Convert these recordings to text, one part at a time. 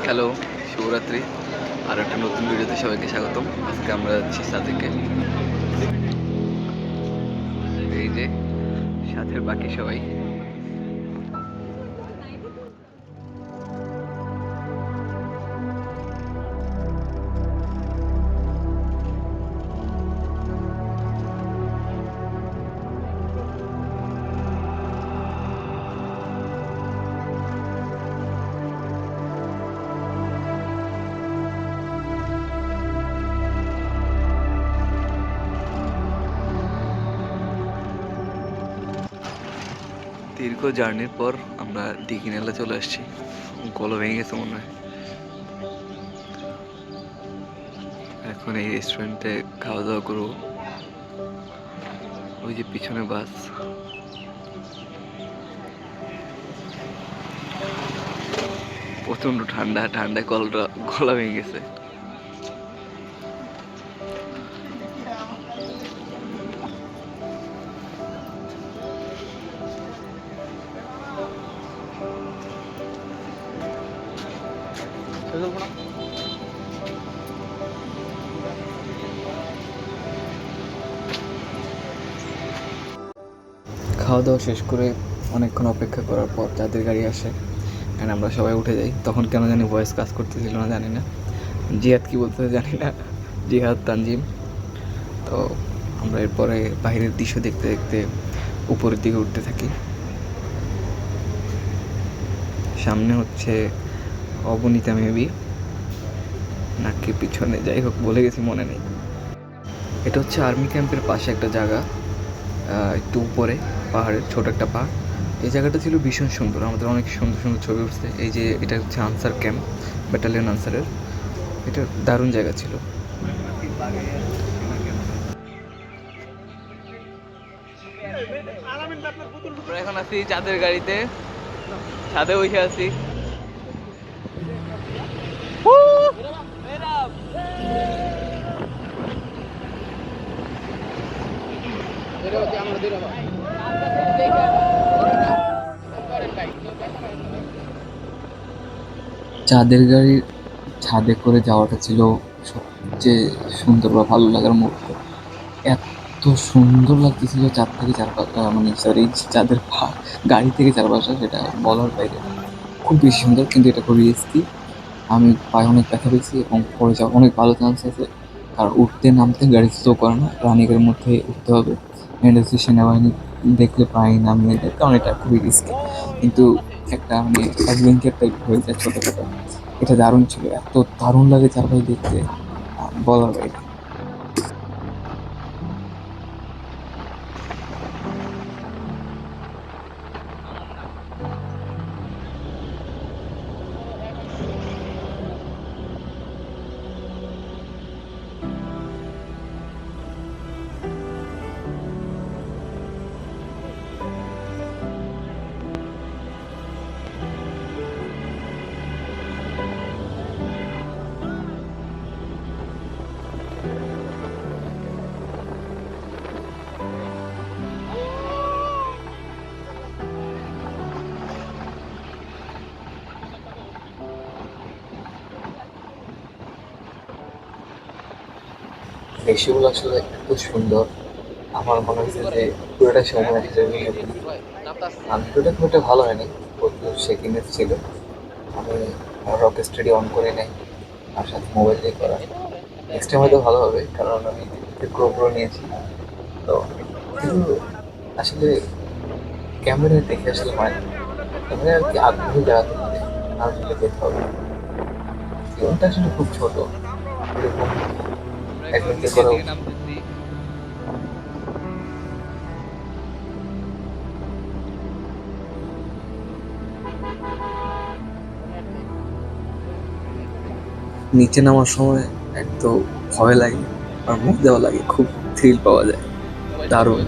Hello, শুভরাত্রি। আর একটা নতুন ভিডিওতে সবাইকে স্বাগতম। আজকে আমরা যাচ্ছি সাদেকে। এই যে সাথের বাকি সবাই। দীর্ঘ জার্নির পর আমরা দীঘিনালা চলে আসছি। গলা ভেঙে গেছে মনে হয়। এখন এই রেস্টুরেন্টে খাওয়া দাওয়া করবো। ওই যে পিছনে বাস। প্রচন্ড ঠান্ডা, ঠান্ডায় গলা ভেঙে গেছে। খাওয়া দাওয়া শেষ করে অনেকক্ষণ অপেক্ষা করার পর যাদের গাড়ি আসে অ্যান্ড আমরা সবাই উঠে যাই। তখন কেন জানি ভয়েস কাজ করতেছিল না, জানি না জিহাদ কী বলতে জানি না, জিহাদ তানজিম। তো আমরা এরপরে বাইরের দৃশ্য দেখতে দেখতে উপরের দিকে উঠতে থাকি। সামনে হচ্ছে অবনীতা মেবি নাকি পিছনে, যাই হোক ভুলে গেছি, মনে নেই। এটা হচ্ছে আর্মি ক্যাম্পের পাশে একটা জায়গা, একটু উপরে পাহাড়ের ছোট একটা পাহাড়। এই জায়গাটা ছিল ভীষণ সুন্দর, আমাদের অনেক সুন্দর সুন্দর ছবি উঠছে। এই যে এটা হচ্ছে আনসার ক্যাম্প, ব্যাটালিয়ন আনসারের। এটা দারুণ জায়গা ছিল। আমরা এখন আছি চাঁদের গাড়িতে, ছাদে বসে আছি। চাঁদের গাড়ির ছাদে করে যাওয়াটা ছিল সবচেয়ে সুন্দর বা ভালো লাগার মুহূর্ত। এত সুন্দর লাগতেছিল চাঁদ থেকে চারপাশটা, মানে সরি চাঁদের গাড়ি থেকে চারপাশটা, সেটা বলার বাইরে। খুব বেশি সুন্দর, কিন্তু এটা খুব রিস্কি। আমি পায়ে অনেক ব্যথা পেয়েছি এবং পড়ে যাওয়ার অনেক ভালো চান্স আছে। কারণ উঠতে নামতে গাড়ি স্লো করে না, রানিংয়ের মধ্যে উঠতে হবে। এন্ড হচ্ছে সেনাবাহিনী দেখলে পায়ে নামিয়ে দেয়, কারণ এটা খুবই রিস্কি। কিন্তু একটা মানে অ্যাডভেঞ্চার টাইপ হয়ে যায় ছোটোখাটো। এটা দারুণ ছিল, এত দারুণ লাগে চারপাশে দেখতে, বলার বাইরে। দৃশ্যগুলো আসলে এত সুন্দর, আমার মনে হচ্ছে যে পুরোটা সময় একসাথে পুরোটা খুব একটা ভালো হয়নি, প্রচুর শেকিংনেস ছিল। আমি রক স্টাডি অন করে নেই, আর সাথে মোবাইল দিয়ে করা। নেক্সট টাইম হয়তো ভালো হবে, কারণ আমি GoPro নিয়েছি। তো কিন্তু আসলে ক্যামেরায় দেখে আসলে হয় না, ক্যামেরায় আর কি আগ্রহ জাগাতে হবে, আসলে দেখতে হবে। জীবনটা আসলে খুব ছোট, এরকম অ্যাডভেঞ্চার করা উচিত। নিচে নামার সময় একদম ভয় লাগে আর মজাও লাগে, খুব থ্রিল পাওয়া যায়, দারুণ।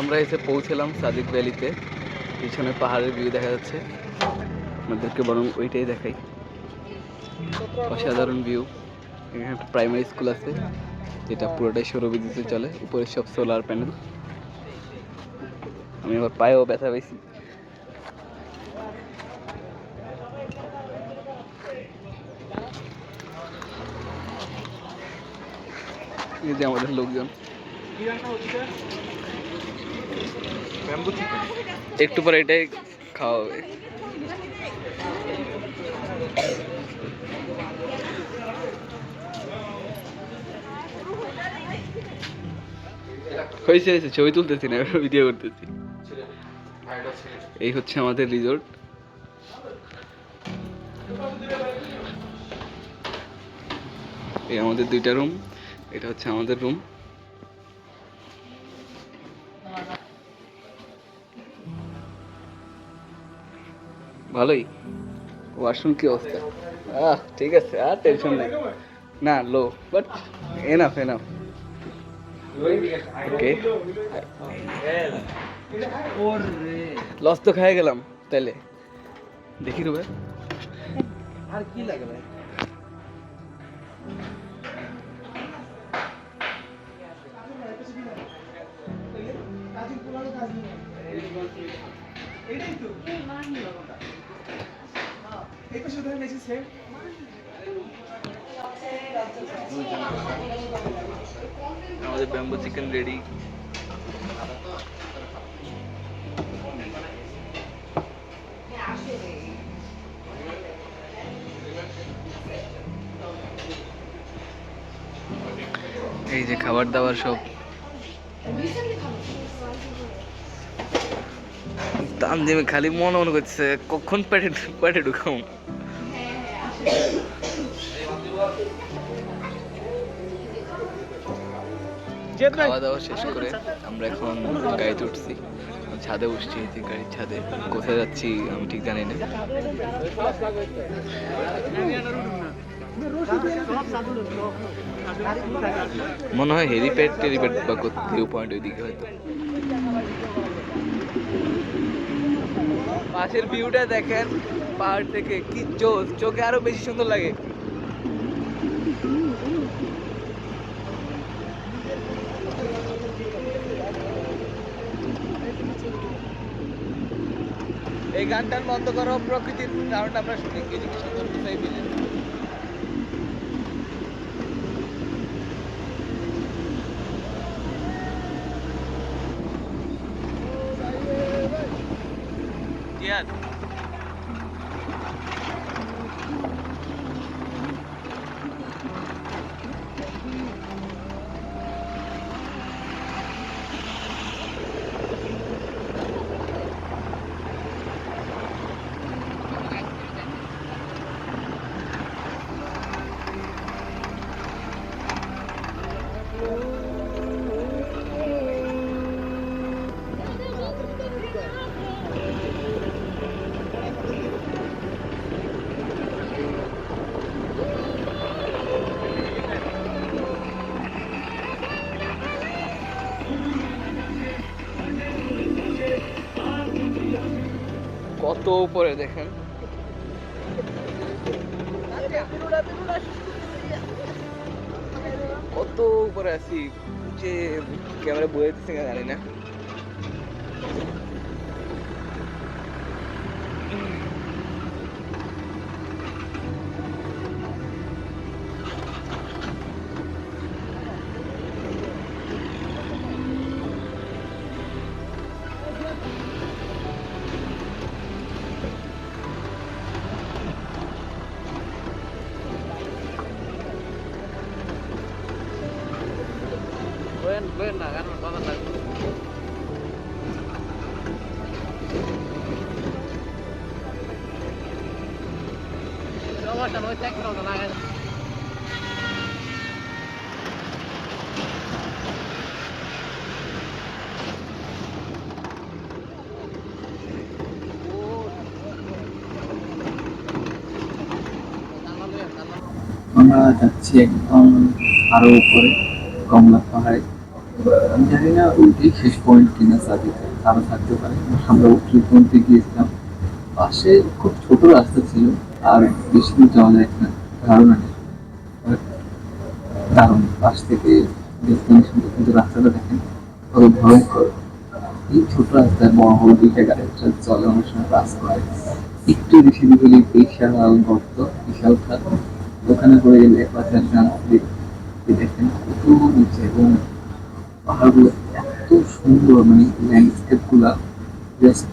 আমরা এসে পৌঁছলাম সাদিক ভ্যালিতে। পিছনে পাহাড়ের ভিউ দেখা যাচ্ছে, আপনাদেরকে বরং ওইটাই দেখাই। অসাধারণ ভিউ। এখানে একটা প্রাইমারি স্কুল আছে যেটা পুরোটাই সৌরবিদ্যুতে চলে, উপরে সব সোলার প্যানেল। আমি আবার পায়েও ব্যথা পেয়েছি। এই যে আমাদের লোকজন, একটু পরে এটাই খাওয়া হবে। হয়েছে হয়েছে, ছবি তুলতেছি না, ভিডিও করতেছি। এই হচ্ছে আমাদের রিসোর্ট। এই আমাদের দুইটা রুম, এটা হচ্ছে আমাদের রুম। ভালোই। ওয়াশরুম কি অবস্থা? ঠিক আছে, আর টেনশন নাই। না লো, but enough enough. Okay, loss তো খাই গেলাম তাইলে। দেখি রুবে আর কি লাগে ভাই। আমাদের ব্যাম্বো চিকেন রেডি। এই যে খাবার দাবার সব দাম দেবে, খালি মনে করছে কখন পেটে পেটে ঢুকাম। খাওয়া দাওয়া শেষ করে আমরা এখন গাড়িতে উঠছি, ছাদে উঠছি। যে গাড়ির ছাদে কোথায় যাচ্ছি আমি ঠিক জানি না। মনে হয় হেলিপ্যাড টেলিপ্যাড বা ভিউ পয়েন্ট ওইদিকে হয়তো। পাশের ভিউটা দেখেন পাহাড় থেকে, কি জোস, চোখে আরো বেশি সুন্দর লাগে। এই গানটার বন্ধ করো, প্রকৃতির সাউন্ড আমরা শুনি, কি সুন্দর কোথায় মিলে। কত উপরে দেখেন, কত উপরে আছি, যে ক্যামেরা বয়ে দিচ্ছে জানি না। না kan কথা লাগবে। সমস্যা নয়, চেক করো না। আমরা যাচ্ছি একদম আরো উপরে, কমলা পাহাড়ে। আমি জানি না ওইটাই শেষ পয়েন্ট কিনা সাদিতে আরো থাকতে পারে। আমরা উত্তর পয়েন্টে গিয়েছিলাম, পাশে খুব ছোট রাস্তা ছিল, আর বেশি দূর যাওয়া যায় কিনা ধারণা নেই। দারুণ পাশ থেকে দেখতে অনেক সুন্দর, কিন্তু রাস্তাটা দেখেন কত ভয়ঙ্কর। এই ছোট রাস্তায় বড় বড় দুইটা গাড়ি চলে, অনেক সময় পাস করে। একটু বেশি দিক হলে বিশাল গর্ত, বিশাল খাত, ওখানে পড়ে গেলে বাঁচার চান্স দেখেন কত নিচে। এবং পাহাড়গুলো এত সুন্দর, মানে ল্যান্ডস্কেপ গুলা জাস্ট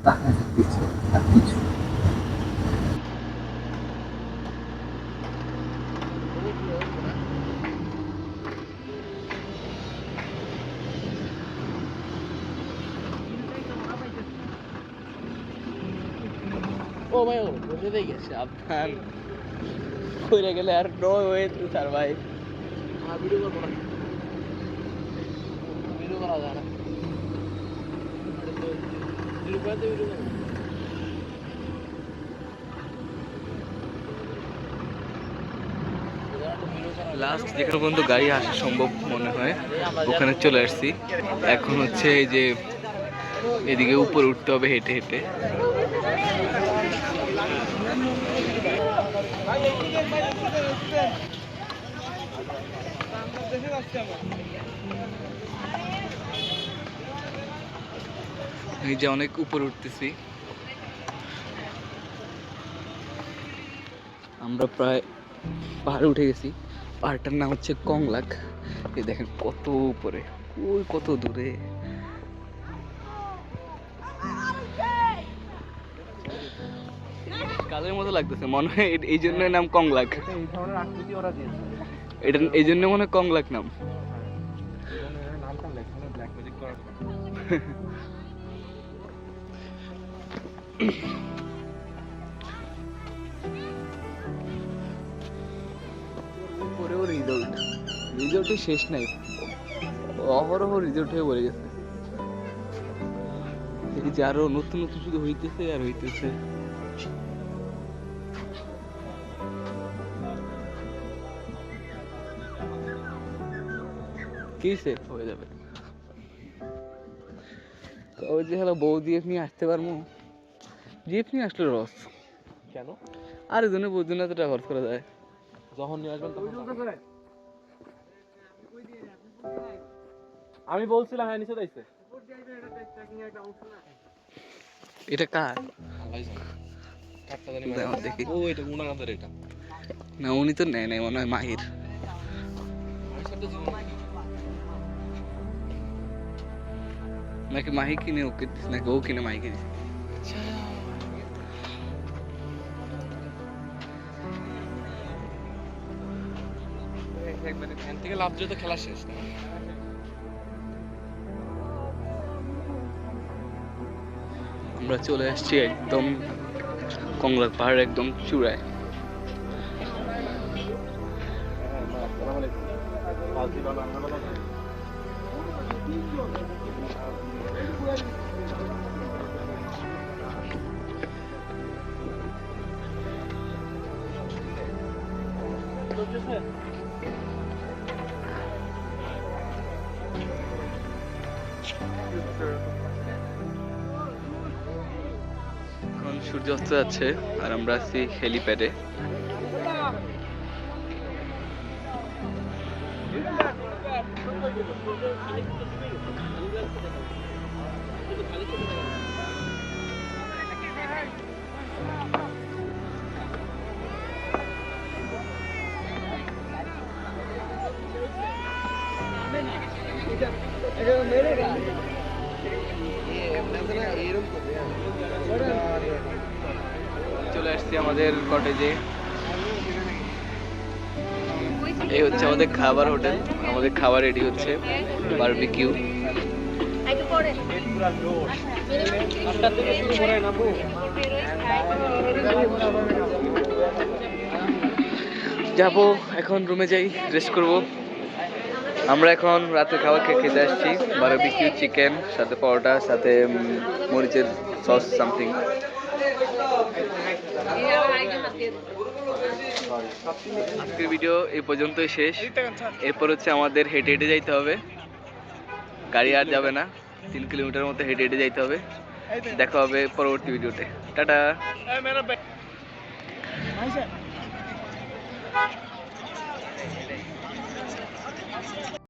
তাকায় থাকতে ইচ্ছে করে, আর কিছু না। ও ভাই ও বসে থেকে সাবধান কইরা গেলে আর no way to survive. Video করবো না, ভিডিও করা যায় না, ভিডিও করতে ভিডিও করবো। লাস্ট যেখানে পর্যন্ত গাড়ি আসা সম্ভব মনে হয় ওখানে চলে আসছি। এখন হচ্ছে এই যে এদিকে উপরে উঠতে হবে হেঁটে হেঁটে। এই যে অনেক উপরে উঠতেছি আমরা, প্রায় পাহাড়ে উঠে গেছি। পাহাড়টার নাম হচ্ছে কংলাক। এই দেখেন কত উপরে, ওই কত দূরে। কালের মতো লাগতেছে মনে হয়, এই জন্য নাম কংলাক। এটা এই জন্য মনে হয় কংলাক নাম। পরেও রিজল্ট, রিজল্টের শেষ নাই, অহরহ রিজল্ট হয়ে পড়ে গেছে। এই যে আরো নতুন নতুন শুধু হইতেছে আর হইতেছে। কি সেট হয়ে যাবে। ওই যে হলো বউ জিএফ নিয়ে আসতে পারবো, জিএফ নিয়ে আসলে রস কেন, আর এজন্য বুঝুন এত টাকা খরচ করা যায়। যখন নিয়ে আসবেন তখন আমি বলছিলাম হ্যাঁ নিচে যাইছে। এটা কার? দেখি ও এটা উনাদের, এটা না উনি তো নেয় নাই মনে হয় মাহির। নাকি মাহি কিনে ওকে দিস, নাকি ও কিনে মাহিকে দিস? একবারে ফ্যান থেকে লাভ দিলে তো খেলা শেষ না। আমরা চলে আসছি একদম কংলাক পাহাড় একদম চূড়ায়। এখন সূর্যাস্ত যাচ্ছে আর আমরা আছি হেলিপ্যাডে। চলে আসছি আমাদের কটেজে। এই হচ্ছে আমাদের খাবার হোটেল, আমাদের খাবার রেডি হচ্ছে, বারবিকিউ। যাবো এখন রুমে যাই, রেস্ট করব। আমরা এখন রাতে খাবার খেতে আসছি, বারবিকিউ চিকেন সাথে পরোটা সাথে মরিচের সস সামথিং। আজকের ভিডিও এই পর্যন্তই শেষ। এরপর হচ্ছে আমাদের হেঁটে হেঁটে যাইতে হবে। গাড়ি আর যাবে না, 3 কিলোমিটার মতো হেঁটে হেঁটে যাইতে হবে। দেখা হবে পরবর্তী ভিডিওতে। টাটা।